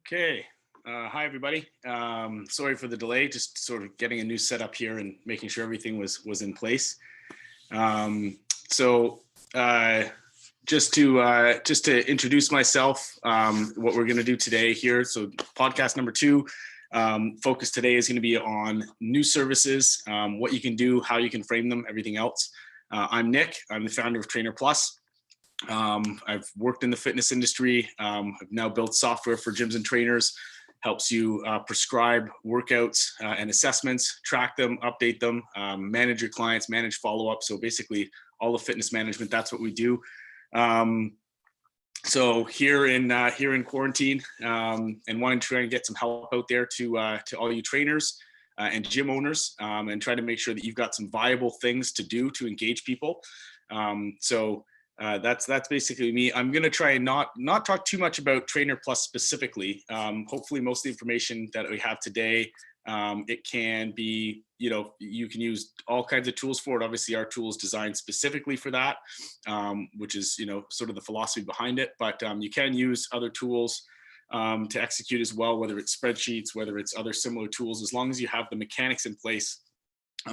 Okay. Hi, everybody. Sorry for the delay. Just sort of getting a new setup here and making sure everything was in place. Um, so uh, just to introduce myself, what we're going to do today here. So podcast number two. Focus today is going to be on new services, what you can do, how you can frame them, everything else. I'm Nick. I'm the founder of Trainer Plus. I've worked in the fitness industry. I've now built software for gyms and trainers, helps you prescribe workouts and assessments, track them, update them, manage your clients, manage follow-up. So basically all the fitness management, that's what we do. Um, so here in quarantine, and wanting to try and get some help out there to all you trainers and gym owners, and try to make sure that you've got some viable things to do to engage people. That's basically me. I'm gonna try and not talk too much about Trainer Plus specifically. Hopefully, most of the information that we have today, it can be, you can use all kinds of tools for it. Obviously, our tool is designed specifically for that, which is sort of the philosophy behind it. But you can use other tools to execute as well, whether it's spreadsheets, whether it's other similar tools, as long as you have the mechanics in place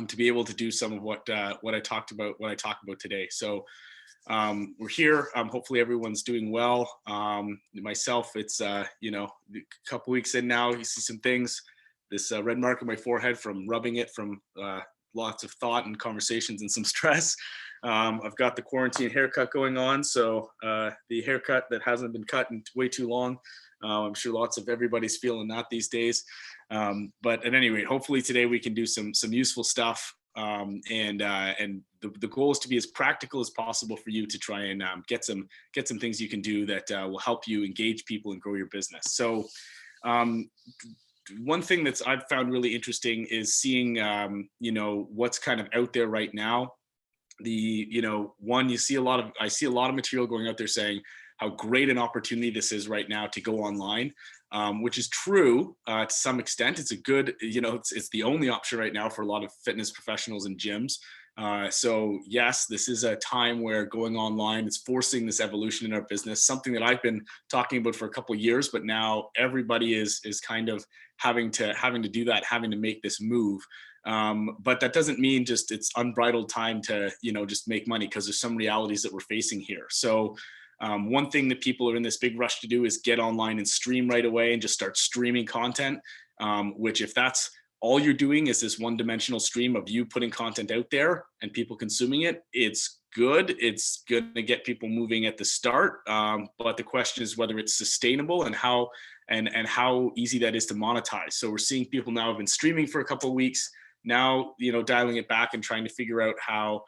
to be able to do some of what I talk about today. So we're here. Hopefully everyone's doing well. Myself, it's a couple weeks in now. You see some things. This red mark on my forehead from rubbing it from lots of thought and conversations and some stress. I've got the quarantine haircut going on, so the haircut that hasn't been cut in way too long. I'm sure lots of everybody's feeling that these days. But at any rate, hopefully today we can do some useful stuff. And the goal is to be as practical as possible for you to try and get some things you can do that will help you engage people and grow your business. So one thing that's I've found really interesting is seeing what's kind of out there right now. I see a lot of material going out there saying how great an opportunity this is right now to go online, which is true to some extent. It's a good, it's the only option right now for a lot of fitness professionals and gyms. So yes, this is a time where going online is forcing this evolution in our business, something that I've been talking about for a couple of years, but now everybody is kind of having to do that, having to make this move. But that doesn't mean just it's unbridled time to, just make money, because there's some realities that we're facing here. So one thing that people are in this big rush to do is get online and stream right away and just start streaming content, which if that's all you're doing is this one-dimensional stream of you putting content out there and people consuming it, it's good. It's going to get people moving at the start. But the question is whether it's sustainable and how easy that is to monetize. So we're seeing people now have been streaming for a couple of weeks, now dialing it back and trying to figure out how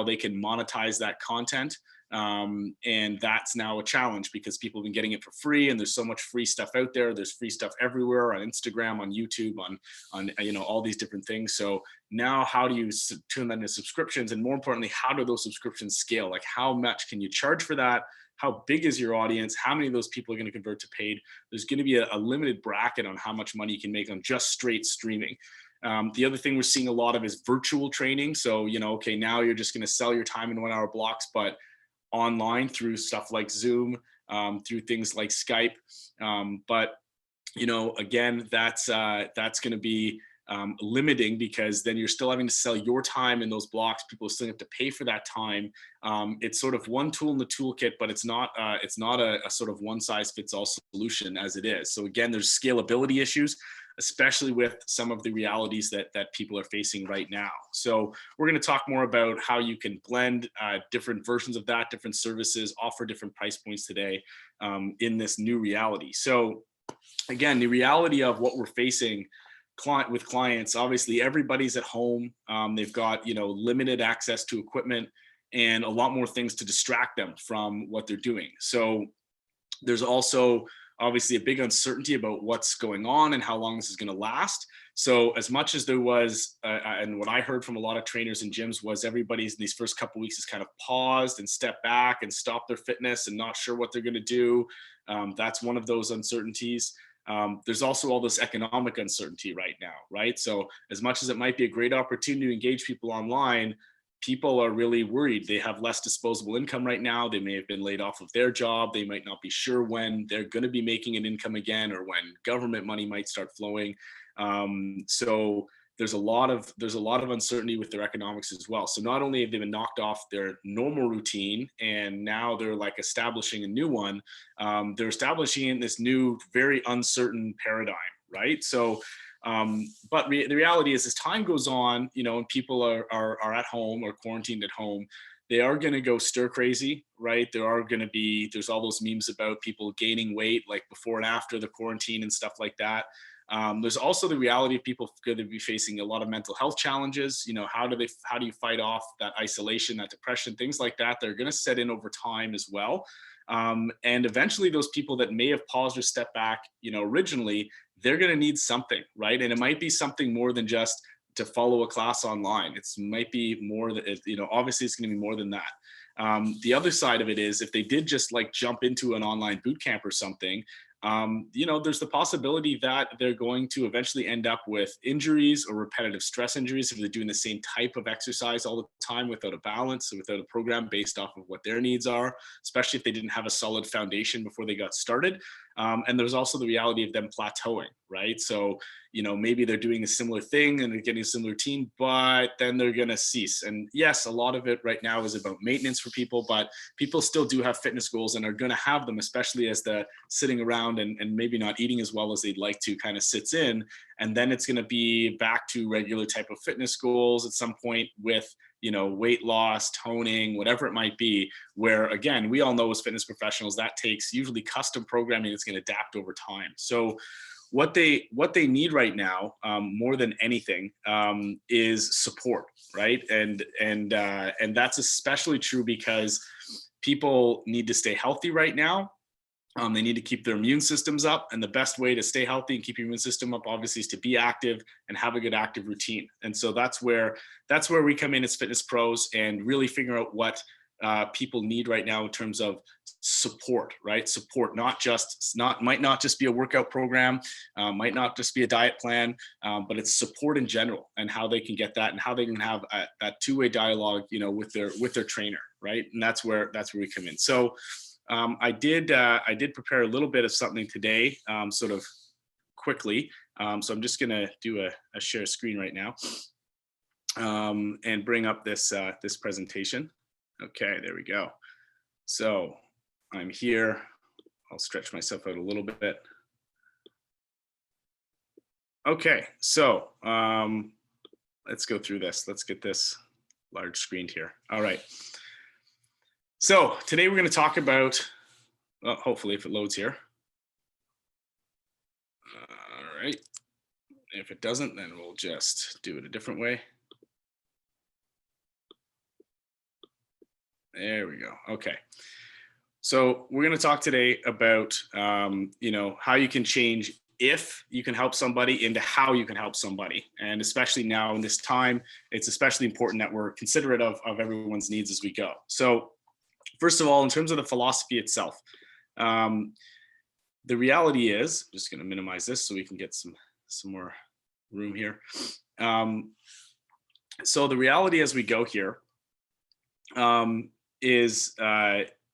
they can monetize that content. And that's now a challenge because people have been getting it for free, and there's so much free stuff out there. There's free stuff everywhere on Instagram, on YouTube, on all these different things. So now how do you turn that into subscriptions? And more importantly, how do those subscriptions scale? Like, how much can you charge for that? How big is your audience? How many of those people are going to convert to paid? There's going to be a limited bracket on how much money you can make on just straight streaming. The other thing we're seeing a lot of is virtual training. So, okay, now you're just going to sell your time in 1 hour blocks, but online through stuff like Zoom, through things like Skype. But again, that's going to be limiting, because then you're still having to sell your time in those blocks. People still have to pay for that time. It's sort of one tool in the toolkit, but it's not a sort of one size fits all solution as it is. So again, there's scalability issues, especially with some of the realities that people are facing right now. So we're going to talk more about how you can blend different versions of that, different services, offer different price points today in this new reality. So again, the reality of what we're facing with clients, obviously everybody's at home. They've got limited access to equipment and a lot more things to distract them from what they're doing. So there's also obviously a big uncertainty about what's going on and how long this is going to last. So as much as there was, and what I heard from a lot of trainers and gyms was everybody's in these first couple of weeks has kind of paused and stepped back and stopped their fitness and not sure what they're going to do. That's one of those uncertainties. There's also all this economic uncertainty right now, right? So as much as it might be a great opportunity to engage people online, people are really worried. They have less disposable income right now. They may have been laid off of their job. They might not be sure when they're going to be making an income again, or when government money might start flowing. So there's a lot of uncertainty with their economics as well. So not only have they been knocked off their normal routine, and now they're like establishing a new one, they're establishing this new, very uncertain paradigm, right? So but the reality is, as time goes on, you know, and people are at home or quarantined at home, they are going to go stir crazy, right? There's all those memes about people gaining weight, like before and after the quarantine and stuff like that. There's also the reality of people going to be facing a lot of mental health challenges. You know, how do you fight off that isolation, that depression, things like that? They're going to set in over time as well. And eventually those people that may have paused or stepped back, you know, originally, they're going to need something, right? And it might be something more than just to follow a class online. It might be more that, you know, obviously it's going to be more than that. The other side of it is, if they did just like jump into an online boot camp or something, you know, there's the possibility that they're going to eventually end up with injuries or repetitive stress injuries if they're doing the same type of exercise all the time without a balance, without a program based off of what their needs are, especially if they didn't have a solid foundation before they got started. And there's also the reality of them plateauing, right? So, you know, maybe they're doing a similar thing and they're getting a similar routine, but then they're going to cease. And yes, a lot of it right now is about maintenance for people, but people still do have fitness goals and are going to have them, especially as the sitting around and maybe not eating as well as they'd like to kind of sits in. And then it's going to be back to regular type of fitness goals at some point with, you know, weight loss, toning, whatever it might be, where again, we all know as fitness professionals, that takes usually custom programming that's going to adapt over time. So what they need right now, more than anything, is support, right? And that's especially true because people need to stay healthy right now. They need to keep their immune systems up, and the best way to stay healthy and keep your immune system up, obviously, is to be active and have a good active routine. And so that's where we come in as fitness pros and really figure out what people need right now in terms of support, right? Support, might not just be a workout program, might not just be a diet plan, but it's support in general, and how they can get that, and how they can have that two-way dialogue, you know, with their trainer, right? And that's where we come in. So I did prepare a little bit of something today, sort of quickly. So I'm just gonna do a share screen right now, and bring up this presentation. Okay, there we go. So I'm here. I'll stretch myself out a little bit. Okay, so let's go through this. Let's get this large screened here. All right. So today we're going to talk about, well, hopefully if it loads here. All right. If it doesn't, then we'll just do it a different way. There we go. Okay. So we're going to talk today about, you know, how you can change if you can help somebody into how you can help somebody. And especially now in this time, it's especially important that we're considerate of everyone's needs as we go. So first of all, in terms of the philosophy itself, the reality is, I'm just going to minimize this so we can get some more room here. So the reality as we go here is,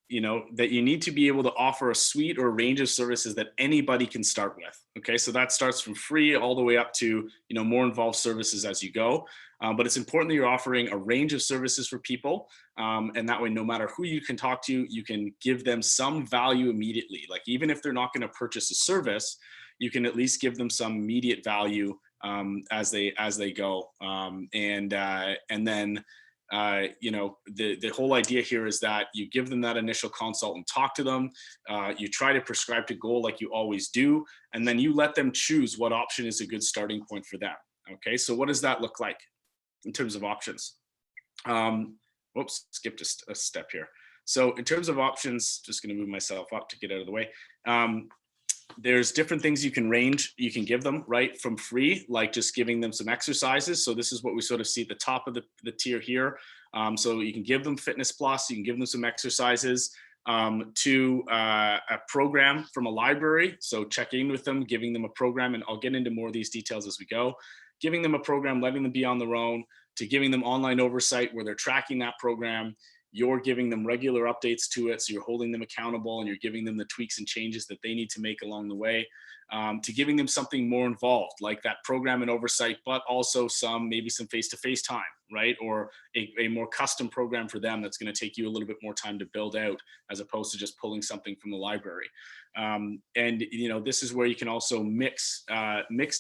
you know, that you need to be able to offer a suite or a range of services that anybody can start with. Okay, so that starts from free all the way up to, you know, more involved services as you go. But it's important that you're offering a range of services for people. And that way, no matter who you can talk to, you can give them some value immediately. Like, even if they're not going to purchase a service, you can at least give them some immediate value as they go. And then, you know, the whole idea here is that you give them that initial consult and talk to them. You try to prescribe to goal like you always do, and then you let them choose what option is a good starting point for them. Okay, so what does that look like in terms of options? Whoops, skipped a step here. So in terms of options, just going to move myself up to get out of the way. There's different things you can give them, right, from free, like just giving them some exercises. So this is what we sort of see at the top of the tier here. So you can give them Fitness Plus, you can give them some exercises, to a program from a library. So checking in with them, giving them a program, and I'll get into more of these details as we go. Giving them a program, letting them be on their own, to giving them online oversight where they're tracking that program. You're giving them regular updates to it, so you're holding them accountable and you're giving them the tweaks and changes that they need to make along the way, to giving them something more involved like that program and oversight, but also maybe some face-to-face time, right? Or a more custom program for them that's going to take you a little bit more time to build out, as opposed to just pulling something from the library. And this is where you can also mix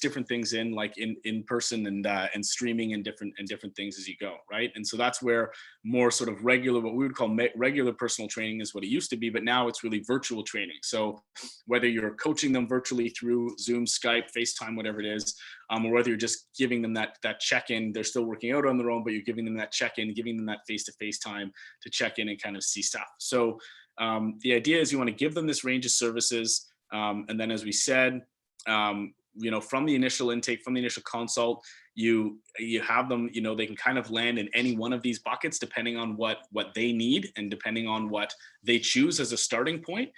different things in, like in person and streaming and different things as you go, right? And so that's where more sort of regular, what we would call regular personal training is what it used to be, but now it's really virtual training. So whether you're coaching them virtually through Zoom, Skype, FaceTime, whatever it is, or whether you're just giving them that check-in, they're still working out on their own, but you're giving them that check-in, giving them that face-to-face time to check in and kind of see stuff. So the idea is you want to give them this range of services. And then, as we said, from the initial intake, from the initial consult, you have them, they can kind of land in any one of these buckets depending on what they need and depending on what they choose as a starting point.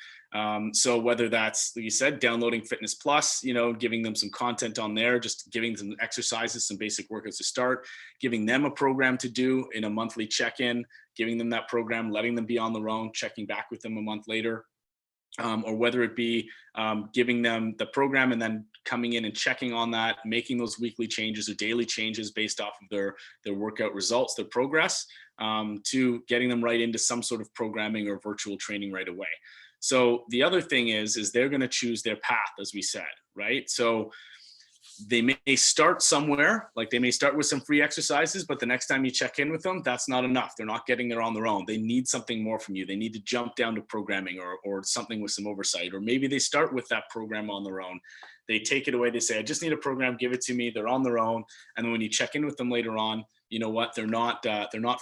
So whether that's, like you said, downloading Fitness Plus, giving them some content on there, just giving them exercises, some basic workouts to start, giving them a program to do in a monthly check-in, giving them that program, letting them be on their own, checking back with them a month later. Or whether it be giving them the program and then coming in and checking on that, making those weekly changes or daily changes based off of their workout results, their progress, to getting them right into some sort of programming or virtual training right away. So the other thing is they're going to choose their path, as we said, right? So they may start somewhere, like they may start with some free exercises, but the next time you check in with them, that's not enough. They're not getting there on their own. They need something more from you. They need to jump down to programming or something with some oversight, or maybe they start with that program on their own. They take it away. They say, I just need a program, give it to me. They're on their own. And then when you check in with them later on, you know what, they're not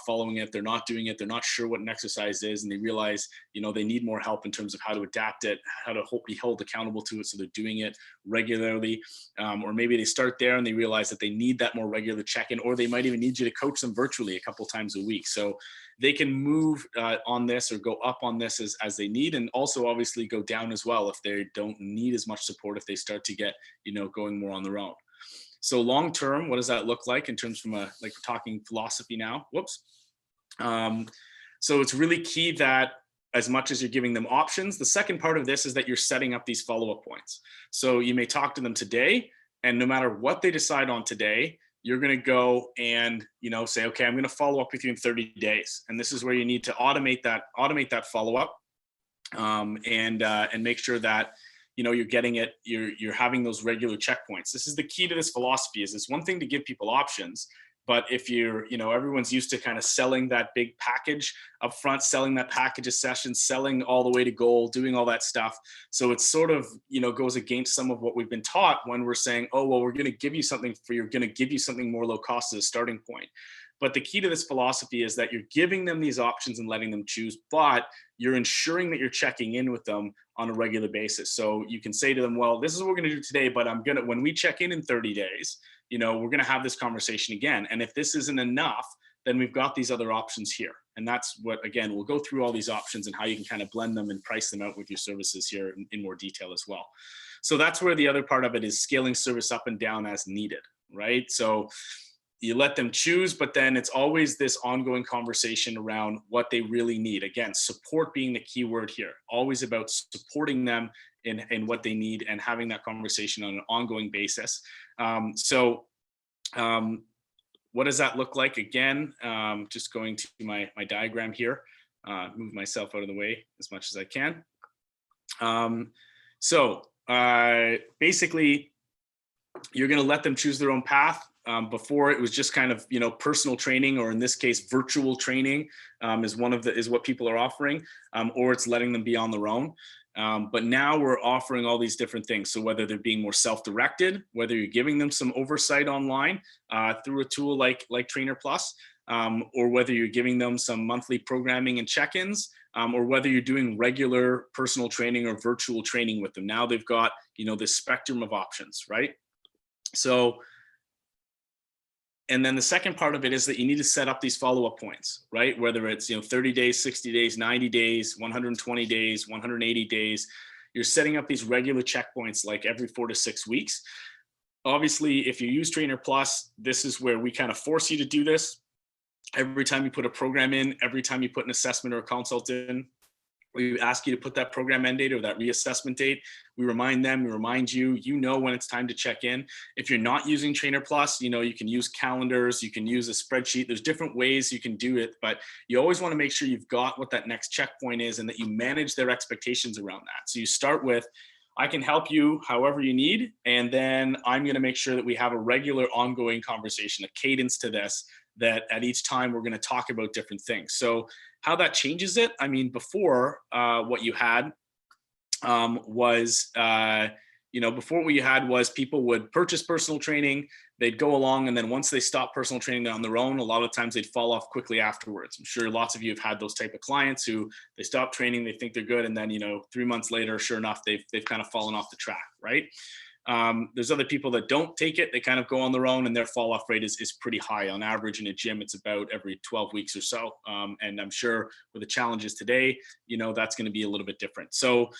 following it. They're not doing it. They're not sure what an exercise is. And they realize, they need more help in terms of how to adapt it, how to be held accountable to it. So they're doing it regularly. Or maybe they start there and they realize that they need that more regular check-in, or they might even need you to coach them virtually a couple times a week. So they can move on this or go up on this as they need, and also obviously go down as well if they don't need as much support, if they start to get, going more on their own. So long term, what does that look like in terms from like we're talking philosophy now? Whoops. So it's really key that as much as you're giving them options, the second part of this is that you're setting up these follow-up points. So you may talk to them today, and no matter what they decide on today, you're going to go and, say, okay, I'm going to follow up with you in 30 days. And this is where you need to automate that follow-up, and make sure that, you're getting it, you're having those regular checkpoints. This is the key to this philosophy. Is it's one thing to give people options, but if you're, everyone's used to kind of selling that big package up front, selling that package of sessions, selling all the way to goal, doing all that stuff. So it's sort of, goes against some of what we've been taught when we're saying, oh, well, we're going to give you something going to give you something more low cost as a starting point. But the key to this philosophy is that you're giving them these options and letting them choose, but you're ensuring that you're checking in with them on a regular basis. So you can say to them, well, this is what we're going to do today, but when we check in 30 days, we're going to have this conversation again. And if this isn't enough, then we've got these other options here. And that's what, again, we'll go through all these options and how you can kind of blend them and price them out with your services here in more detail as well. So that's where the other part of it is scaling service up and down as needed, right? So you let them choose, but then it's always this ongoing conversation around what they really need. Again, support being the key word here, always about supporting them in what they need and having that conversation on an ongoing basis. What does that look like? Again, just going to my diagram here, move myself out of the way as much as I can. Basically, you're going to let them choose their own path. Before it was just kind of, personal training, or in this case, virtual training is what people are offering, or it's letting them be on their own. But now we're offering all these different things. So whether they're being more self-directed, whether you're giving them some oversight online through a tool like Trainer Plus, or whether you're giving them some monthly programming and check-ins, or whether you're doing regular personal training or virtual training with them. Now they've got, this spectrum of options, right? So, and then the second part of it is that you need to set up these follow-up points, right? Whether it's, 30 days, 60 days, 90 days, 120 days, 180 days, you're setting up these regular checkpoints like every 4 to 6 weeks. Obviously, if you use Trainer Plus, this is where we kind of force you to do this. Every time you put a program in, every time you put an assessment or a consult in, we ask you to put that program end date or that reassessment date. We remind them, we remind you, you know when it's time to check in. If you're not using Trainer Plus, you know, you can use calendars, you can use a spreadsheet. There's different ways you can do it, but you always want to make sure you've got what that next checkpoint is and that you manage their expectations around that. So you start with, I can help you however you need. And then I'm going to make sure that we have a regular ongoing conversation, a cadence to this, that at each time we're going to talk about different things. So how that changes it, I mean, before what you had was, before what you had was people would purchase personal training, they'd go along, and then once they stop personal training on their own, a lot of times they'd fall off quickly afterwards. I'm sure lots of you have had those type of clients who they stop training, they think they're good, and then 3 months later, sure enough, they've kind of fallen off the track, right? There's other people that don't take it, they kind of go on their own, and their fall off rate is pretty high. On average in a gym, it's about every 12 weeks or so. And I'm sure with the challenges today, that's going to be a little bit different. So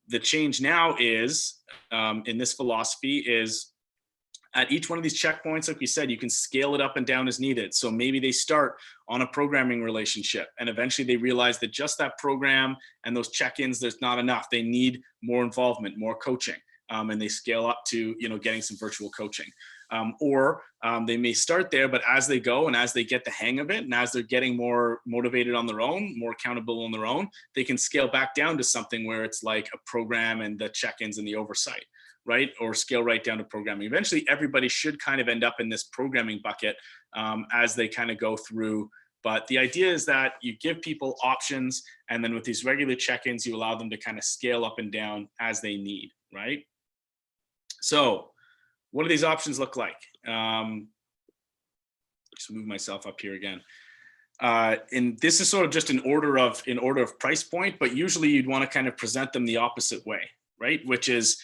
the change now is, in this philosophy, is at each one of these checkpoints, like we said, you can scale it up and down as needed. So maybe they start on a programming relationship and eventually they realize that just that program and those check-ins, there's not enough. They need more involvement, more coaching. And they scale up to, getting some virtual coaching. Or they may start there, but as they go and as they get the hang of it, and as they're getting more motivated on their own, more accountable on their own, they can scale back down to something where it's like a program and the check-ins and the oversight, right? Or scale right down to programming. Eventually, everybody should kind of end up in this programming bucket as they kind of go through. But the idea is that you give people options, and then with these regular check-ins, you allow them to kind of scale up and down as they need, right? So what do these options look like? Just move myself up here again. And this is sort of just in order of price point, but usually you'd want to kind of present them the opposite way, right? Which is,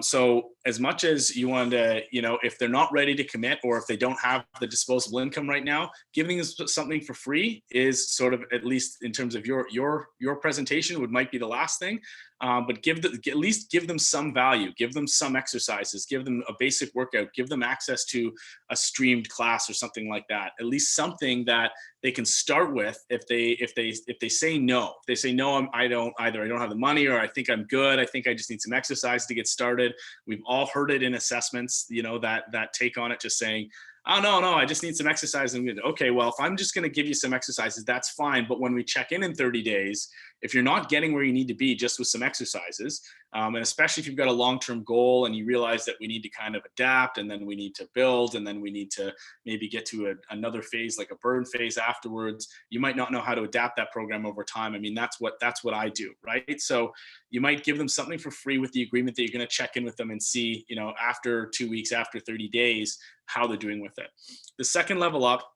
so as much as you want to, if they're not ready to commit, or if they don't have the disposable income right now, giving them something for free is sort of, at least in terms of your presentation, might be the last thing. But at least give them some value, give them some exercises, give them a basic workout, give them access to a streamed class or something like that. At least something that they can start with. If they say no, if they say no, I don't have the money, or I think I'm good, I think I just need some exercise to get started. We've all heard it in assessments, that take on it, just saying, oh, no, I just need some exercise. And okay, well, if I'm just going to give you some exercises, that's fine. But when we check in 30 days, if you're not getting where you need to be just with some exercises, and especially if you've got a long-term goal and you realize that we need to kind of adapt, and then we need to build, and then we need to maybe get to another phase, like a burn phase afterwards, you might not know how to adapt that program over time. I mean, that's what I do, right? So you might give them something for free with the agreement that you're going to check in with them and see, after 2 weeks, after 30 days, how they're doing with it. The second level up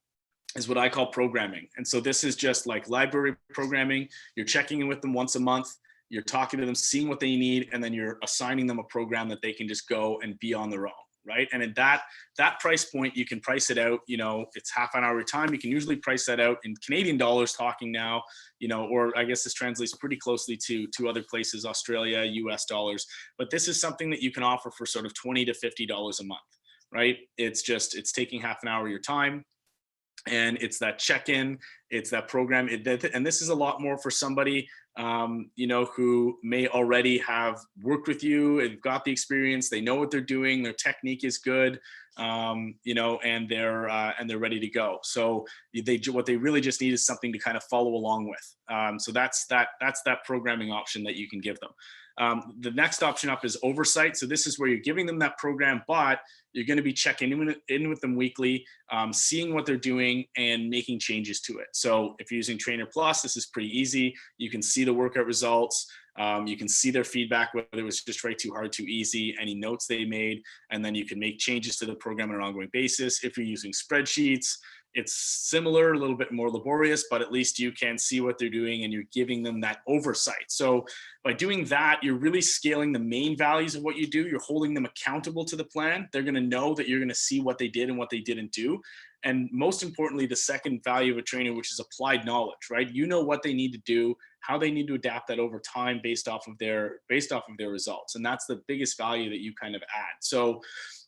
is what I call programming. And so this is just like library programming. You're checking in with them once a month, you're talking to them, seeing what they need, and then you're assigning them a program that they can just go and be on their own, right? And at that price point, you can price it out, it's half an hour time. You can usually price that out in Canadian dollars talking now, or I guess this translates pretty closely to other places, Australia, US dollars. But this is something that you can offer for sort of $20 to $50 a month, right? It's taking half an hour of your time. And it's that check-in, it's that program. And this is a lot more for somebody, who may already have worked with you and got the experience. They know what they're doing. Their technique is good, and they're ready to go. So what they really just need is something to kind of follow along with. So that's that programming option that you can give them. The next option up is oversight. So this is where you're giving them that program, but you're going to be checking in with them weekly, seeing what they're doing and making changes to it. So if you're using Trainer Plus, this is pretty easy. You can see the workout results. You can see their feedback, whether it was just right, too hard, too easy, any notes they made, and then you can make changes to the program on an ongoing basis. If you're using spreadsheets, it's similar, a little bit more laborious, but at least you can see what they're doing and you're giving them that oversight. So by doing that, you're really scaling the main values of what you do. You're holding them accountable to the plan. They're going to know that you're going to see what they did and what they didn't do. And most importantly, the second value of a trainer, which is applied knowledge, right? You know what they need to do, how they need to adapt that over time based off of their results. And that's the biggest value that you kind of add. So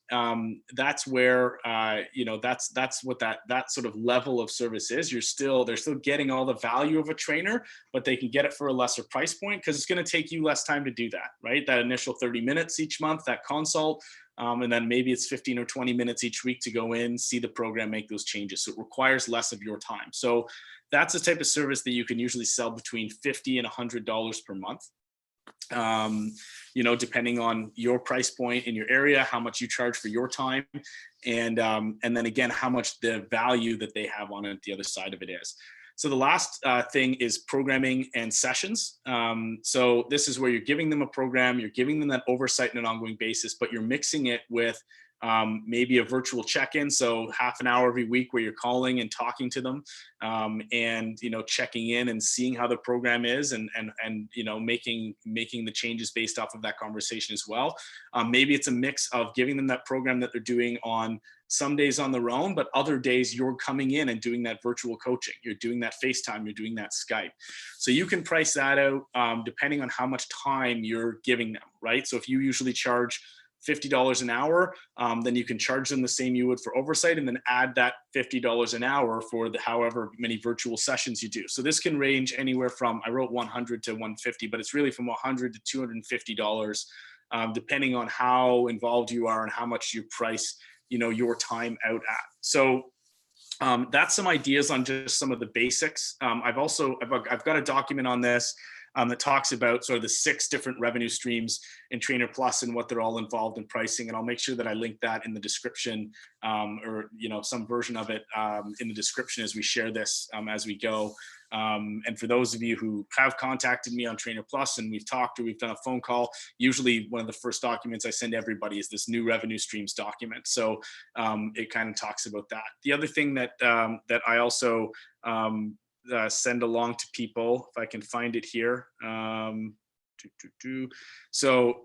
that's where that's what that sort of level of service is. They're still getting all the value of a trainer, but they can get it for a lesser price point because it's going to take you less time to do that, right? That initial 30 minutes each month, that consult, and then maybe it's 15 or 20 minutes each week to go in, see the program, make those changes. So it requires less of your time. So that's the type of service that you can usually sell between $50 and $100 per month. Depending on your price point in your area, how much you charge for your time, and then again, how much the value that they have on it, the other side of it is. So the last thing is programming and sessions. So this is where you're giving them a program, you're giving them that oversight on an ongoing basis, but you're mixing it with maybe a virtual check-in, so half an hour every week where you're calling and talking to them, and checking in and seeing how the program is, and making the changes based off of that conversation as well. Maybe it's a mix of giving them that program that they're doing on some days on their own, but other days you're coming in and doing that virtual coaching, you're doing that FaceTime, you're doing that Skype. So you can price that out depending on how much time you're giving them, right? So if you usually charge $50 an hour, then you can charge them the same you would for oversight, and then add that $50 an hour for the however many virtual sessions you do. So this can range anywhere from, I wrote 100 to 150, but it's really from 100 to $250, depending on how involved you are and how much you price your time out at. So that's some ideas on just some of the basics. I've got a document on this that talks about sort of the 6 different revenue streams in Trainer Plus and what they're all involved in pricing. And I'll make sure that I link that in the description, or some version of it in the description as we share this as we go. And for those of you who have contacted me on Trainer Plus and we've talked or we've done a phone call, usually one of the first documents I send everybody is this new revenue streams document. So it kind of talks about that. The other thing that I also send along to people, if I can find it here. So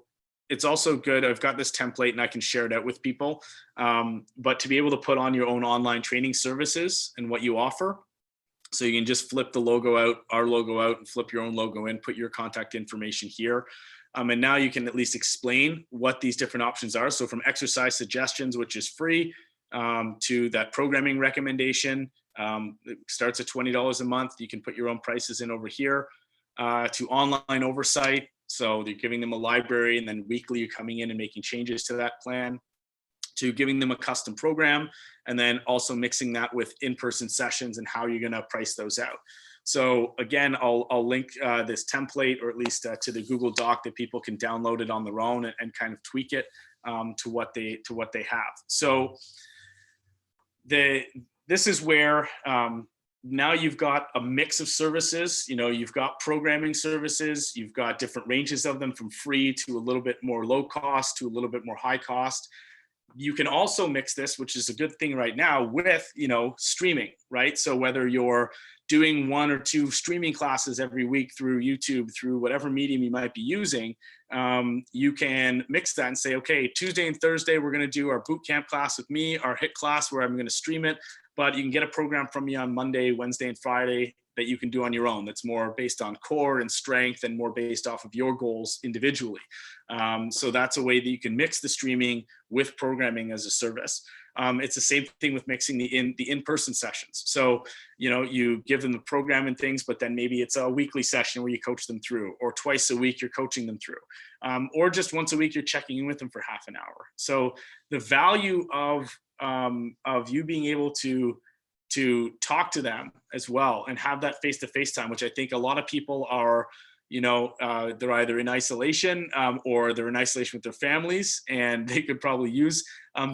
it's also good, I've got this template and I can share it out with people, but to be able to put on your own online training services and what you offer. So you can just flip the logo out, our logo out, and flip your own logo in, put your contact information here. And now you can at least explain what these different options are. So from exercise suggestions, which is free, to that programming recommendation, it starts at $20 a month. You can put your own prices in over here, to online oversight. So you're giving them a library, and then weekly you're coming in and making changes to that plan, to giving them a custom program, and then also mixing that with in-person sessions and how you're going to price those out. So again, I'll link this template, or at least to the Google Doc, that people can download it on their own and kind of tweak it to what they have. So this is where now you've got a mix of services. You've got programming services, you've got different ranges of them, from free to a little bit more low cost to a little bit more high cost. You can also mix this, which is a good thing right now, with streaming, right? So whether you're doing 1 or 2 streaming classes every week through YouTube, through whatever medium you might be using, you can mix that and say, okay, Tuesday and Thursday we're going to do our boot camp class with me, our HIT class where I'm going to stream it, but you can get a program from me on Monday, Wednesday, and Friday that you can do on your own, that's more based on core and strength and more based off of your goals individually. So that's a way that you can mix the streaming with programming as a service. It's the same thing with mixing the in-person sessions. So, you give them the program and things, but then maybe it's a weekly session where you coach them through, or twice a week you're coaching them through, or just once a week you're checking in with them for half an hour. So the value of you being able to talk to them as well and have that face-to-face time, which I think a lot of people are, they're either in isolation or they're in isolation with their families, and they could probably use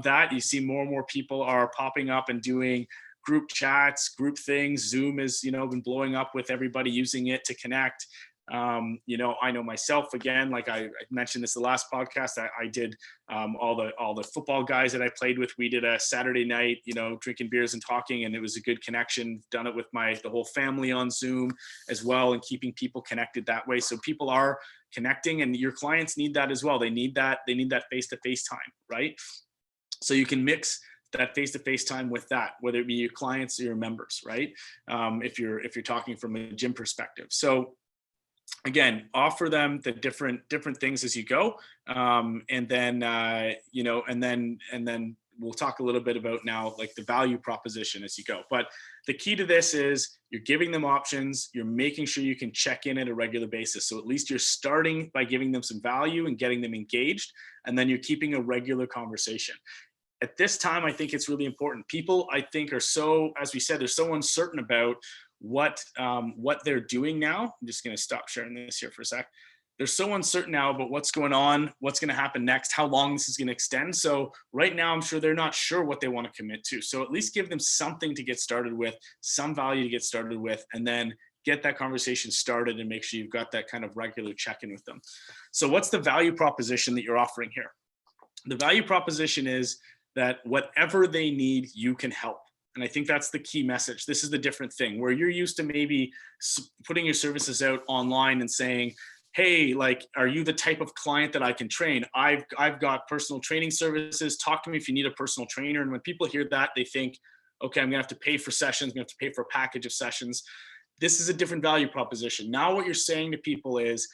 that. You see more and more people are popping up and doing group chats, group things. Zoom has, been blowing up with everybody using it to connect. I know myself, again, like I mentioned this the last podcast, I did all the football guys that I played with. We did a Saturday night, drinking beers and talking, and it was a good connection. Done it with the whole family on Zoom as well, and keeping people connected that way. So people are connecting, and your clients need that as well. They need that face-to-face time, right? So you can mix that face-to-face time with that, whether it be your clients or your members, right? If you're talking from a gym perspective. So again, offer them the different things as you go, and then and then we'll talk a little bit about now like the value proposition as you go. But the key to this is you're giving them options, you're making sure you can check in at a regular basis. So at least you're starting by giving them some value and getting them engaged, and then you're keeping a regular conversation. At this time, I think it's really important. People, I think, are so, as we said, they're so uncertain about what they're doing now. I'm just going to stop sharing this here for a sec. They're so uncertain now about what's going on, what's going to happen next, how long this is going to extend. So right now, I'm sure they're not sure what they want to commit to. So at least give them something to get started with, some value to get started with, and then get that conversation started and make sure you've got that kind of regular check-in with them. So what's the value proposition that you're offering here? The value proposition is that whatever they need, you can help. And I think that's the key message. This is the different thing where you're used to maybe putting your services out online and saying, hey, like, are you the type of client that I can train? I've got personal training services. Talk to me if you need a personal trainer. And when people hear that, they think, okay, I'm gonna have to pay for sessions. I'm gonna have to pay for a package of sessions. This is a different value proposition. Now what you're saying to people is,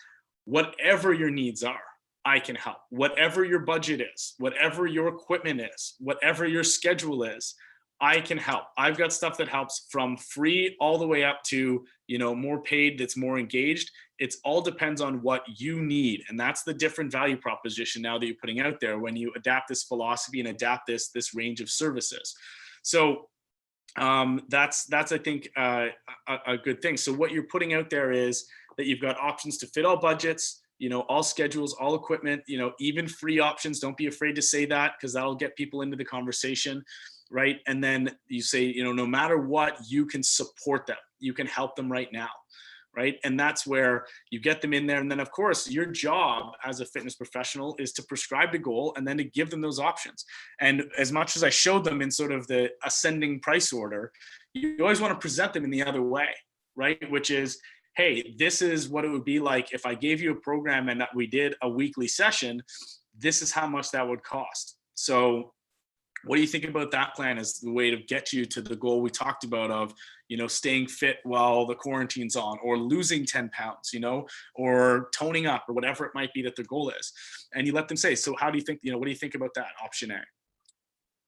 whatever your needs are, I can help. Whatever your budget is, whatever your equipment is, whatever your schedule is, I can help. I've got stuff that helps from free all the way up to, more paid, that's more engaged. It's all depends on what you need. And that's the different value proposition now that you're putting out there when you adapt this philosophy and adapt this range of services. So that's I think a good thing. So what you're putting out there is that you've got options to fit all budgets, all schedules, all equipment, even free options. Don't be afraid to say that, because that'll get people into the conversation, right? And then you say, no matter what, you can support them. You can help them right now, right? And that's where you get them in there. And then, of course, your job as a fitness professional is to prescribe the goal and then to give them those options. And as much as I showed them in sort of the ascending price order, you always want to present them in the other way, right? Which is, hey, this is what it would be like if I gave you a program and we did a weekly session. This is how much that would cost. So what do you think about that plan as the way to get you to the goal we talked about of, staying fit while the quarantine's on, or losing 10 pounds, or toning up, or whatever it might be that their goal is. And you let them say, so how do you think, what do you think about that option A?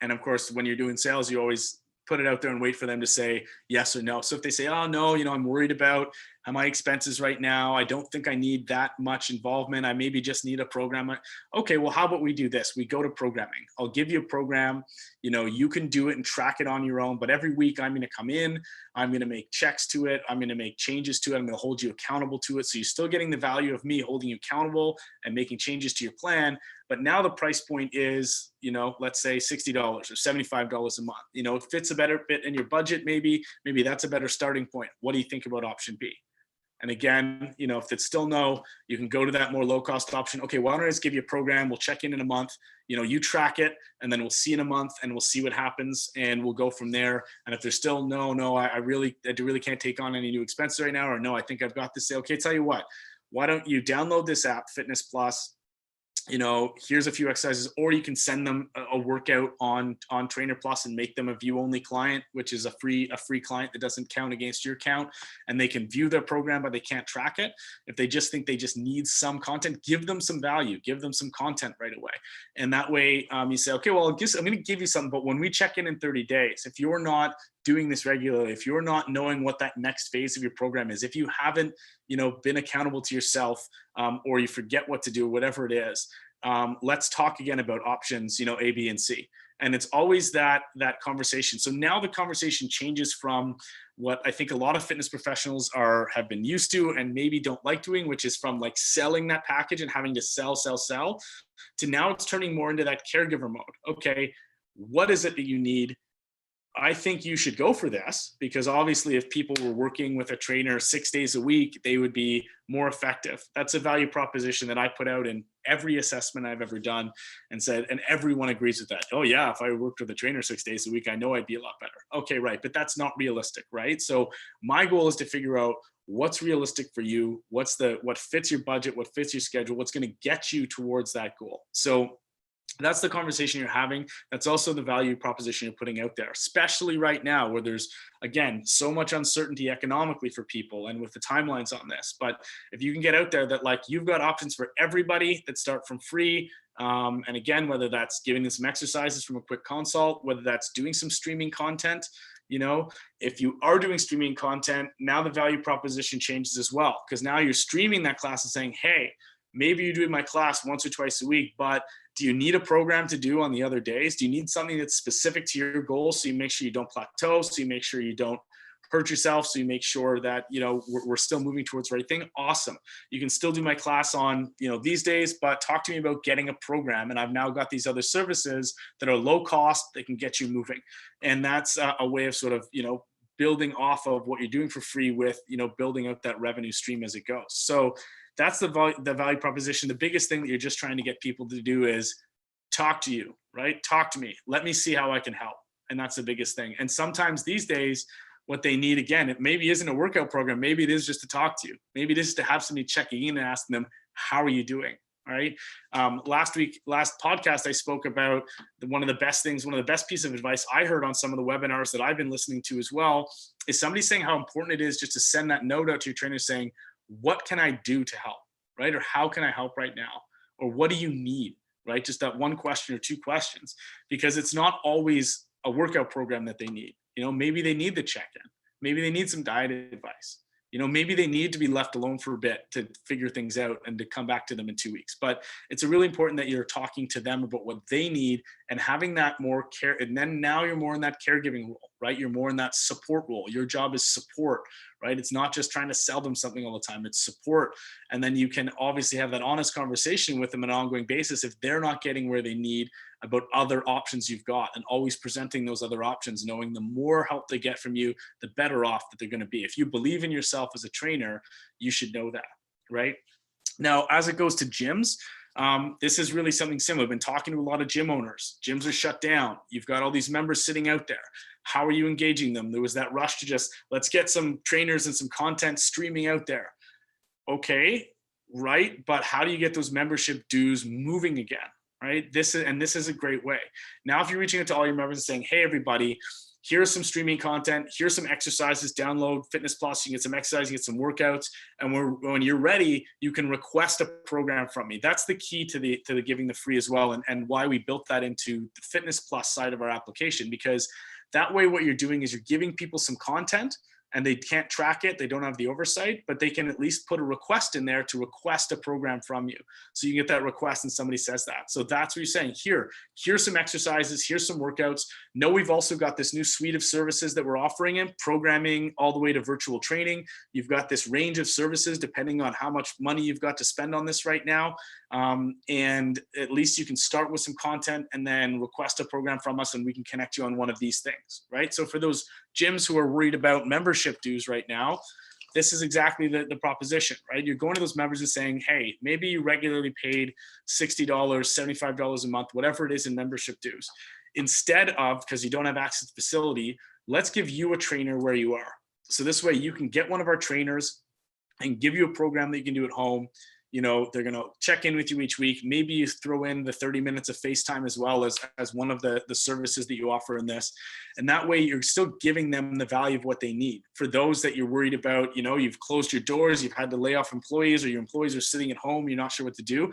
And of course, when you're doing sales, you always put it out there and wait for them to say yes or no. So if they say, oh no, I'm worried about my expenses right now, I don't think I need that much involvement, I maybe just need a program. Okay, well, how about we do this? We go to programming. I'll give you a program, you can do it and track it on your own, but every week I'm going to come in, I'm going to make checks to it, I'm going to make changes to it, I'm going to hold you accountable to it. So you're still getting the value of me holding you accountable and making changes to your plan. But now the price point is, let's say $60 or $75 a month. It fits a better fit in your budget. Maybe that's a better starting point. What do you think about option B? And again, if it's still no, you can go to that more low cost option. Okay, why don't I just give you a program? We'll check in a month. You track it, and then we'll see in a month, and we'll see what happens, and we'll go from there. And if there's still no, I really can't take on any new expenses right now, or no, I think I've got this. Okay, tell you what, why don't you download this app, Fitness Plus? Here's a few exercises, or you can send them a workout on Trainer Plus and make them a view only client, which is a free client that doesn't count against your account, and they can view their program, but they can't track it. If they just think they just need some content, give them some value, give them some content right away. And that way you say, okay, well, I'm going to give you something, but when we check in 30 days, if you're not doing this regularly, if you're not knowing what that next phase of your program is, if you haven't, been accountable to yourself, or you forget what to do, whatever it is, let's talk again about options, A, B, and C. And it's always that conversation. So now the conversation changes from what I think a lot of fitness professionals have been used to and maybe don't like doing, which is from like selling that package and having to sell, to now it's turning more into that caregiver mode. Okay, what is it that you need? I think you should go for this, because obviously if people were working with a trainer 6 days a week, they would be more effective. That's a value proposition that I put out in every assessment I've ever done and said, and everyone agrees with that. Oh yeah, if I worked with a trainer 6 days a week, I know I'd be a lot better. Okay, right. But that's not realistic, right? So my goal is to figure out what's realistic for you, what fits your budget, what fits your schedule, what's going to get you towards that goal. So That's the conversation you're having. That's also the value proposition you're putting out there, especially right now where there's, again, so much uncertainty economically for people and with the timelines on this. But if you can get out there that like you've got options for everybody that start from free, and again, whether that's giving them some exercises from a quick consult, whether that's doing some streaming content, you know, if you are doing streaming content, now the value proposition changes as well, because now you're streaming that class and saying, hey, maybe you're doing my class once or twice a week, but do you need a program to do on the other days? Do you need something that's specific to your goals, so you make sure you don't plateau, so you make sure you don't hurt yourself, so you make sure that, you know, we're still moving towards the right thing? Awesome. You can still do my class on, you know, these days, but talk to me about getting a program. And I've now got these other services that are low cost that can get you moving. And that's a way of sort of, you know, building off of what you're doing for free with, you know, building out that revenue stream as it goes. So that's the value proposition. The biggest thing that you're just trying to get people to do is talk to you, right? Talk to me. Let me see how I can help. And that's the biggest thing. And sometimes these days, what they need, again, it maybe isn't a workout program. Maybe it is just to talk to you. Maybe it is to have somebody checking in and asking them, how are you doing? All right. Last podcast, I spoke about one of the best things, one of the best pieces of advice I heard on some of the webinars that I've been listening to as well, is somebody saying how important it is just to send that note out to your trainer saying, what can I do to help, right? Or how can I help right now? Or what do you need, right? Just that one question or two questions, because it's not always a workout program that they need. You know, maybe they need the check-in. Maybe they need some diet advice. You know, maybe they need to be left alone for a bit to figure things out and to come back to them in 2 weeks. But it's really important that you're talking to them about what they need and having that more care. And then now you're more in that caregiving role, right? You're more in that support role. Your job is support, right? It's not just trying to sell them something all the time, it's support. And then you can obviously have that honest conversation with them on an ongoing basis if they're not getting where they need, about other options you've got, and always presenting those other options, knowing the more help they get from you, the better off that they're going to be. If you believe in yourself as a trainer, you should know that, right? Now, as it goes to gyms, this is really something similar. I've been talking to a lot of gym owners. Gyms are shut down. You've got all these members sitting out there. How are you engaging them? There was that rush to just, let's get some trainers and some content streaming out there. Okay, right. But how do you get those membership dues moving again? Right? This is a great way. Now, if you're reaching out to all your members and saying, hey, everybody, here's some streaming content, here's some exercises, download Fitness Plus, you can get some exercise, you get some workouts, and when you're ready, you can request a program from me. That's the key to the giving the free as well, and why we built that into the Fitness Plus side of our application, because that way what you're doing is you're giving people some content, and they can't track it, they don't have the oversight, but they can at least put a request in there to request a program from you. So you get that request and somebody says that. So that's what you're saying. Here's some exercises, here's some workouts. No, we've also got this new suite of services that we're offering in, programming all the way to virtual training. You've got this range of services depending on how much money you've got to spend on this right now. And at least you can start with some content and then request a program from us, and we can connect you on one of these things, right? So for those gyms who are worried about membership dues right now, this is exactly the proposition, right? You're going to those members and saying, hey, maybe you regularly paid $60, $75 a month, whatever it is in membership dues. Instead of, because you don't have access to the facility, let's give you a trainer where you are. So this way you can get one of our trainers and give you a program that you can do at home. You know, they're going to check in with you each week. Maybe you throw in the 30 minutes of FaceTime as well as one of the services that you offer in this. And that way you're still giving them the value of what they need. For those that you're worried about, you know, you've closed your doors, you've had to lay off employees, or your employees are sitting at home, you're not sure what to do.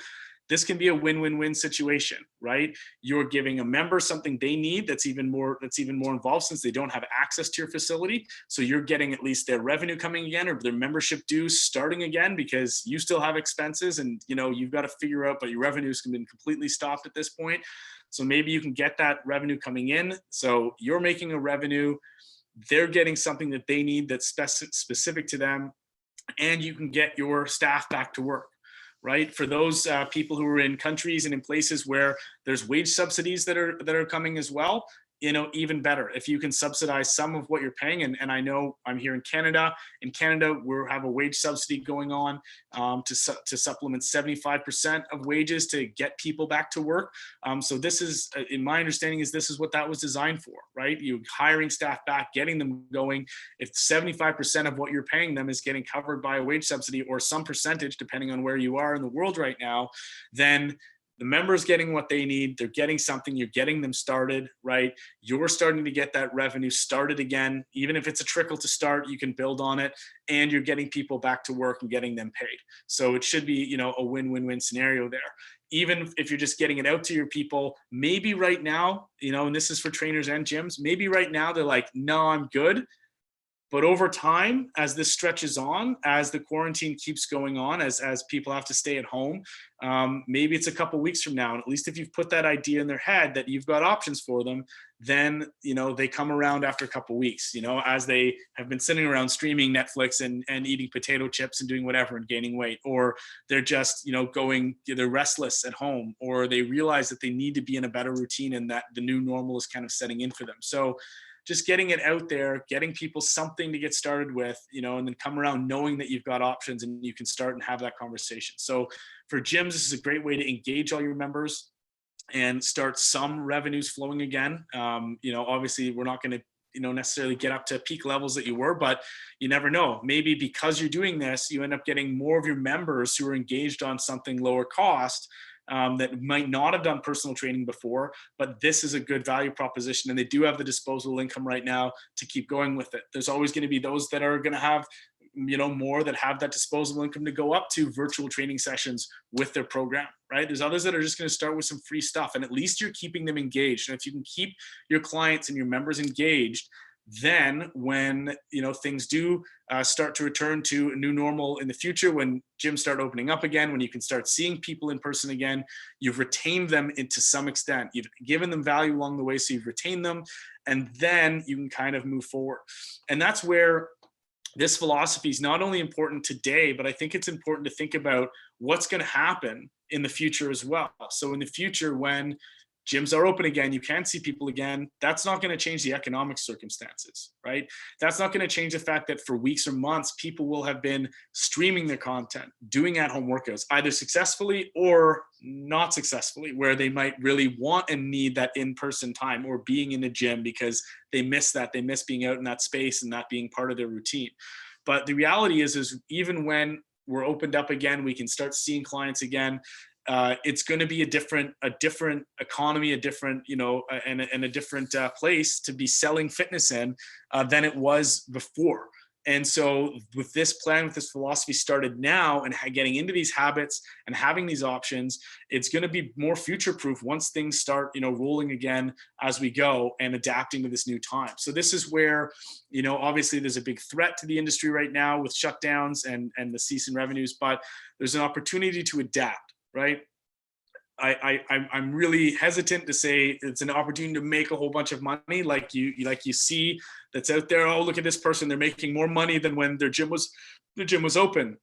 This can be a win-win-win situation, right? You're giving a member something they need that's even more involved, since they don't have access to your facility. So you're getting at least their revenue coming again, or their membership dues starting again, because you still have expenses and, you know, you've got to figure out, but your revenues have been completely stopped at this point. So maybe you can get that revenue coming in. So you're making a revenue, they're getting something that they need that's specific to them, and you can get your staff back to work. Right? For those people who are in countries and in places where there's wage subsidies that are coming as well, you know, even better if you can subsidize some of what you're paying. And I know I'm here in Canada. In Canada, we have a wage subsidy going on to supplement 75% of wages to get people back to work. So this is, in my understanding, this is what that was designed for, right? You hiring staff back, getting them going. If 75% of what you're paying them is getting covered by a wage subsidy or some percentage, depending on where you are in the world right now, then the members getting what they need, they're getting something, you're getting them started, right? You're starting to get that revenue started again. Even if it's a trickle to start, you can build on it, and you're getting people back to work and getting them paid. So it should be, a win-win-win scenario there. Even if you're just getting it out to your people, maybe right now, and this is for trainers and gyms, maybe right now they're like, no, I'm good. But over time, as this stretches on, as the quarantine keeps going on, as people have to stay at home, maybe it's a couple weeks from now. And at least if you've put that idea in their head that you've got options for them, then they come around after a couple weeks. As they have been sitting around streaming Netflix and eating potato chips and doing whatever and gaining weight, or they're just they're restless at home, or they realize that they need to be in a better routine and that the new normal is kind of setting in for them. So just getting it out there, getting people something to get started with, and then come around knowing that you've got options and you can start and have that conversation. So for gyms, this is a great way to engage all your members and start some revenues flowing again. Obviously we're not going to necessarily get up to peak levels that you were, but you never know. Maybe because you're doing this, you end up getting more of your members who are engaged on something lower cost, that might not have done personal training before, but this is a good value proposition, and they do have the disposable income right now to keep going with it. There's always going to be those that are going to have more, that have that disposable income to go up to virtual training sessions with their program, right? There's others that are just going to start with some free stuff, and at least you're keeping them engaged. And if you can keep your clients and your members engaged, then when things do start to return to a new normal in the future, when gyms start opening up again, when you can start seeing people in person again, you've retained them to some extent. You've given them value along the way, so you've retained them, and then you can kind of move forward. And that's where this philosophy is not only important today, but I think it's important to think about what's going to happen in the future as well. So in the future, when gyms are open again, you can see people again, that's not going to change the economic circumstances, right? That's not going to change the fact that for weeks or months, people will have been streaming their content, doing at-home workouts, either successfully or not successfully, where they might really want and need that in-person time or being in the gym because they miss that. They miss being out in that space and that being part of their routine. But the reality is even when we're opened up again, we can start seeing clients again. It's going to be a different economy, a different, and a different place to be selling fitness in than it was before. And so with this plan, with this philosophy started now and getting into these habits and having these options, it's going to be more future proof once things start, rolling again as we go and adapting to this new time. So this is where, obviously there's a big threat to the industry right now with shutdowns and the cease in revenues, but there's an opportunity to adapt, right? I'm really hesitant to say it's an opportunity to make a whole bunch of money like you see that's out there. Oh, look at this person, they're making more money than when their gym was open.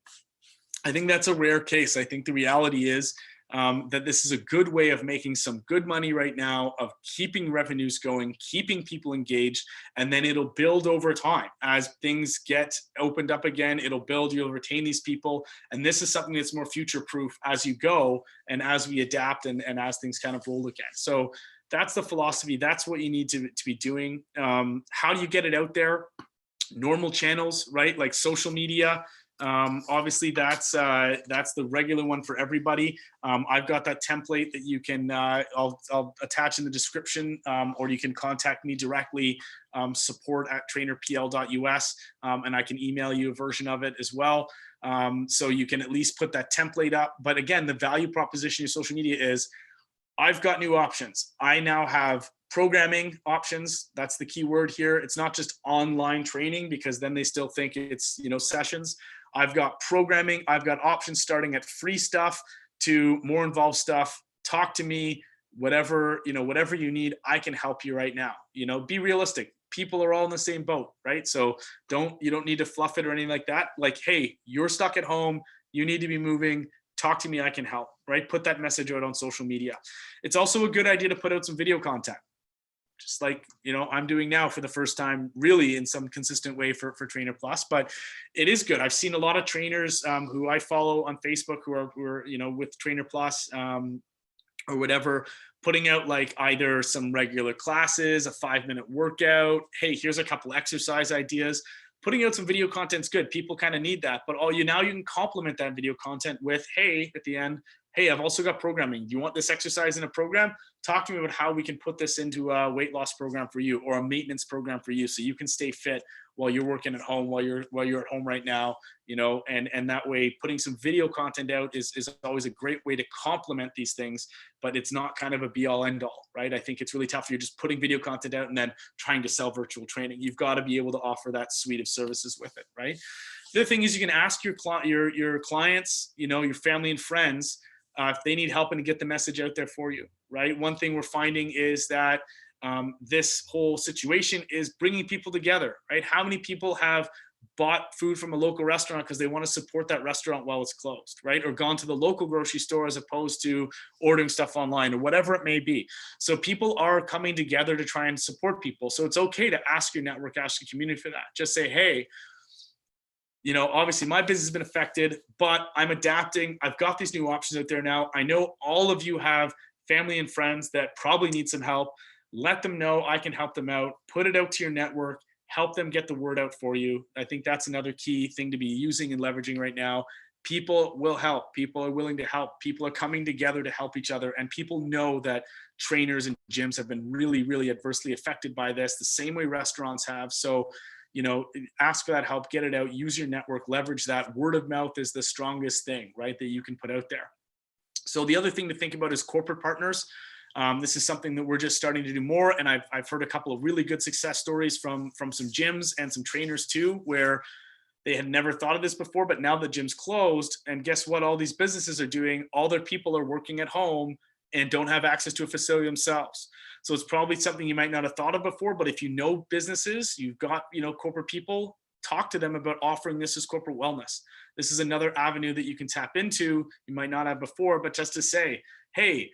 I think that's a rare case. I think the reality is that this is a good way of making some good money right now, of keeping revenues going, keeping people engaged, and then it'll build over time. As things get opened up again, it'll build, you'll retain these people. And this is something that's more future-proof as you go and as we adapt and as things kind of roll again. So that's the philosophy. That's what you need to be doing. How do you get it out there? Normal channels, right? Like social media. Obviously that's the regular one for everybody. I've got that template that you can, I'll attach in the description, or you can contact me directly, support@trainerpl.us, and I can email you a version of it as well. So you can at least put that template up. But again, the value proposition of social media is, I've got new options. I now have programming options. That's the key word here. It's not just online training, because then they still think it's, sessions. I've got programming. I've got options starting at free stuff to more involved stuff. Talk to me, whatever you need, I can help you right now. Be realistic. People are all in the same boat, right? So you don't need to fluff it or anything like that. Like, hey, you're stuck at home. You need to be moving. Talk to me, I can help, right? Put that message out on social media. It's also a good idea to put out some video content, just like, I'm doing now for the first time, really in some consistent way for Trainer Plus. But it is good. I've seen a lot of trainers who I follow on Facebook who are with Trainer Plus or whatever, putting out like either some regular classes, a 5-minute workout. Hey, here's a couple exercise ideas. Putting out some video content's good. People kind of need that. But now you can complement that video content with, hey, at the end, hey, I've also got programming. Do you want this exercise in a program? Talk to me about how we can put this into a weight loss program for you, or a maintenance program for you, so you can stay fit while you're working at home, while you're at home right now, and that way putting some video content out is always a great way to complement these things, but it's not kind of a be all end all, right? I think it's really tough if you're just putting video content out and then trying to sell virtual training. You've got to be able to offer that suite of services with it, right? The other thing is you can ask your clients, your family and friends, if they need help and to get the message out there for you, right? One thing we're finding is that this whole situation is bringing people together, right? How many people have bought food from a local restaurant because they want to support that restaurant while it's closed, right? Or gone to the local grocery store as opposed to ordering stuff online, or whatever it may be. So people are coming together to try and support people. So it's okay to ask your network, ask your community for that. Just say, hey, obviously my business has been affected, but I'm adapting. I've got these new options out there now. I know all of you have family and friends that probably need some help. Let them know I can help them out. Put it out to your network, help them get the word out for you. I think that's another key thing to be using and leveraging right now. People will help. People are willing to help. People are coming together to help each other. And people know that trainers and gyms have been really, really adversely affected by this, the same way restaurants have. So, ask for that help, get it out, use your network, leverage that. Word of mouth is the strongest thing, right, that you can put out there. So the other thing to think about is corporate partners. This is something that we're just starting to do more. And I've heard a couple of really good success stories from some gyms and some trainers too, where they had never thought of this before, but now the gym's closed. And guess what? All these businesses are doing, all their people are working at home and don't have access to a facility themselves. So it's probably something you might not have thought of before, but if you know businesses, you've got, corporate people, talk to them about offering this as corporate wellness. This is another avenue that you can tap into. You might not have before, but just to say, hey,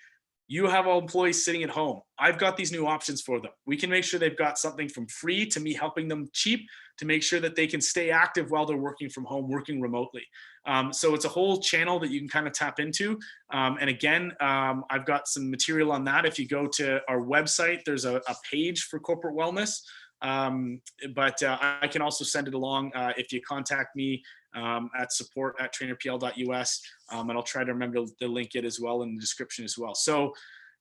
you have all employees sitting at home. I've got these new options for them. We can make sure they've got something from free to me helping them cheap to make sure that they can stay active while they're working from home, working remotely. So it's a whole channel that you can kind of tap into. And again, I've got some material on that. If you go to our website, there's a page for corporate wellness. But I can also send it along if you contact me at support@trainerpl.us, and I'll try to remember to link it as well in the description as well. So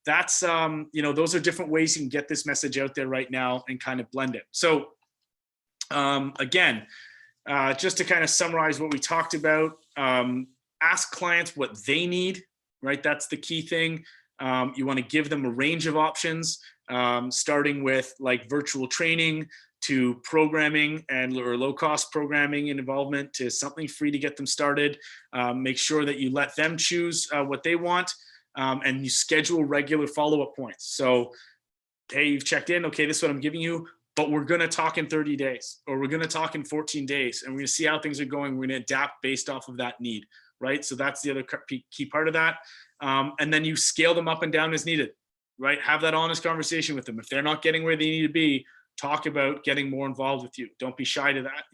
that's, those are different ways you can get this message out there right now and kind of blend it. So again, just to kind of summarize what we talked about, ask clients what they need, right? That's the key thing. You want to give them a range of options, starting with like virtual training to programming or low cost programming and involvement to something free to get them started. Make sure that you let them choose what they want, and you schedule regular follow-up points. So, hey, you've checked in. Okay, this is what I'm giving you, but we're going to talk in 30 days, or we're going to talk in 14 days, and we're going to see how things are going. We're going to adapt based off of that need, right? So that's the other key part of that. And then you scale them up and down as needed, right? Have that honest conversation with them. If they're not getting where they need to be, talk about getting more involved with you. Don't be shy to that.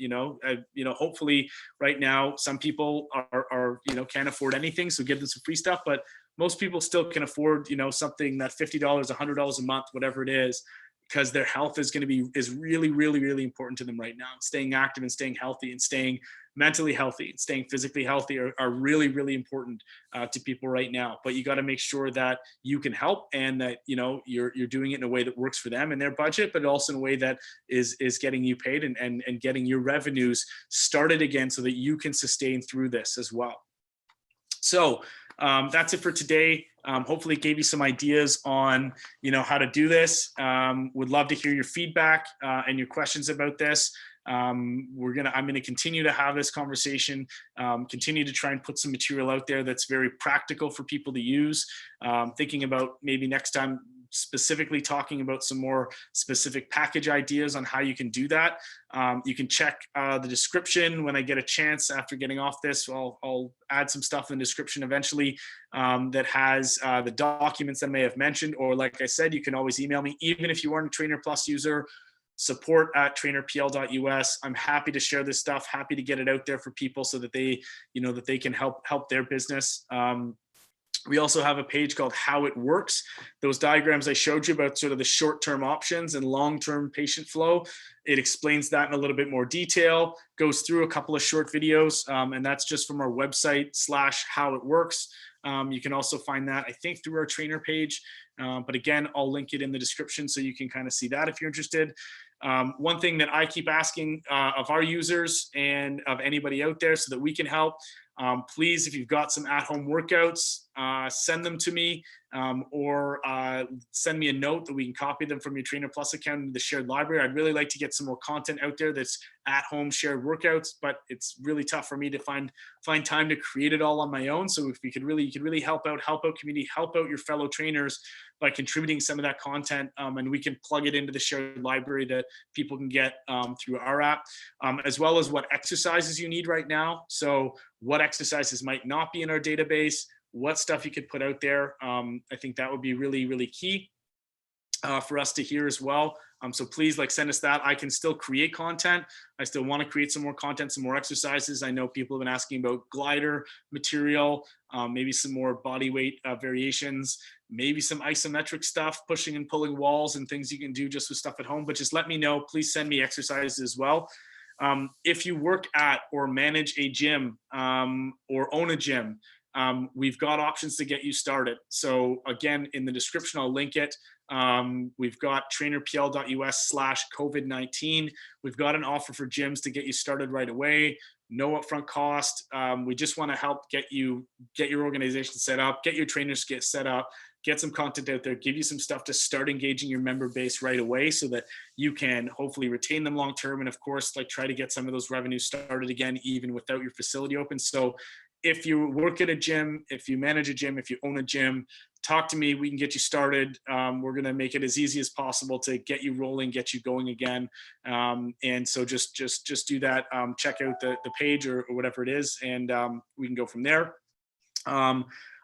Hopefully right now, some people are can't afford anything. So give them some free stuff, but most people still can afford, something that $50, $100 a month, whatever it is, because their health is really, really, really important to them right now. Staying active and staying healthy and staying mentally healthy and staying physically healthy are really, really important to people right now. But you got to make sure that you can help and that, you're doing it in a way that works for them and their budget, but also in a way that is getting you paid and getting your revenues started again so that you can sustain through this as well. So that's it for today. Hopefully it gave you some ideas on, how to do this. Would love to hear your feedback and your questions about this. I'm going to continue to have this conversation, continue to try and put some material out there that's very practical for people to use. Thinking about maybe next time specifically talking about some more specific package ideas on how you can do that. You can check the description when I get a chance after getting off this. I'll add some stuff in the description eventually that has the documents that I may have mentioned, or like I said, you can always email me, even if you aren't a Trainer Plus user, support@trainerpl.us. I'm happy to share this stuff, happy to get it out there for people so that they, that they can help their business. We also have a page called How It Works. Those diagrams I showed you about sort of the short-term options and long-term patient flow, it explains that in a little bit more detail, goes through a couple of short videos, and that's just from our website /How It Works. You can also find that, I think, through our trainer page. But again, I'll link it in the description so you can kind of see that if you're interested. One thing that I keep asking of our users and of anybody out there so that we can help, please, if you've got some at-home workouts, send them to me, or send me a note that we can copy them from your Trainer Plus account into the shared library. I'd really like to get some more content out there that's at-home shared workouts, but it's really tough for me to find time to create it all on my own. So if you could really help out community, help out your fellow trainers by contributing some of that content, and we can plug it into the shared library that people can get through our app, as well as what exercises you need right now. So what exercises might not be in our database, what stuff you could put out there. I think that would be really key for us to hear as well. So please, like, send us that. I can still create content. I still want to create some more content, some more exercises. I know people have been asking about glider material, maybe some more body weight variations, maybe some isometric stuff, pushing and pulling walls and things you can do just with stuff at home. But just let me know. Please send me exercises as well. If you work at or manage a gym or own a gym, we've got options to get you started. So again, in the description, I'll link it. We've got trainerpl.us/COVID-19. We've got an offer for gyms to get you started right away. No upfront cost. We just want to help get your organization set up, get your trainers set up, get some content out there, give you some stuff to start engaging your member base right away so that you can hopefully retain them long term. And of course, like, try to get some of those revenues started again, even without your facility open. So if you work at a gym, if you manage a gym, if you own a gym, talk to me. We can get you started. We're going to make it as easy as possible to get you rolling, get you going again. And so just do that. Check out the page or whatever it is, and we can go from there.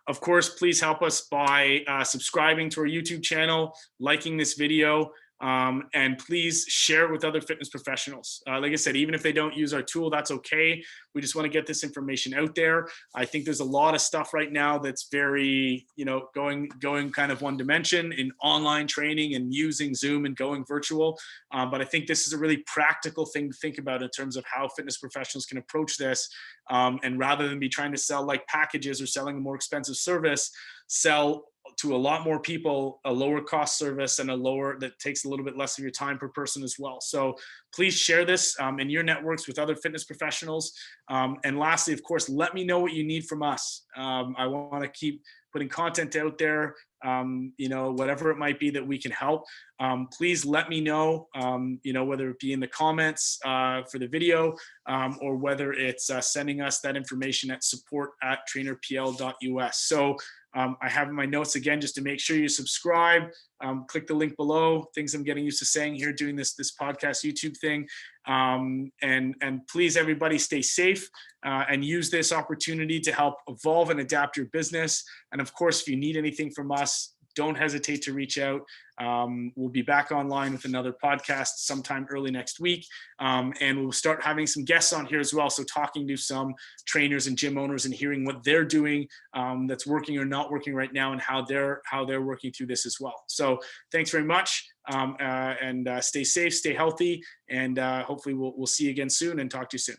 Of course, please help us by subscribing to our YouTube channel, liking this video, and please share it with other fitness professionals. Like I said, even if they don't use our tool, that's okay. We just want to get this information out there. I think there's a lot of stuff right now that's very, going kind of one dimension in online training and using Zoom and going virtual. But I think this is a really practical thing to think about in terms of how fitness professionals can approach this. And rather than be trying to sell like packages or selling a more expensive service, sell to a lot more people a lower cost service and that takes a little bit less of your time per person as well. So please share this in your networks with other fitness professionals. And lastly, of course, let me know what you need from us. I want to keep putting content out there, whatever it might be that we can help. Please let me know, whether it be in the comments for the video, or whether it's sending us that information at support@trainerpl.us. So I have in my notes again, just to make sure you subscribe, click the link below, things I'm getting used to saying here, doing this podcast YouTube thing. And please, everybody, stay safe and use this opportunity to help evolve and adapt your business. And of course, if you need anything from us, don't hesitate to reach out. We'll be back online with another podcast sometime early next week. And we'll start having some guests on here as well. So talking to some trainers and gym owners and hearing what they're doing that's working or not working right now, and how they're working through this as well. So thanks very much, and stay safe, stay healthy, and hopefully we'll see you again soon and talk to you soon.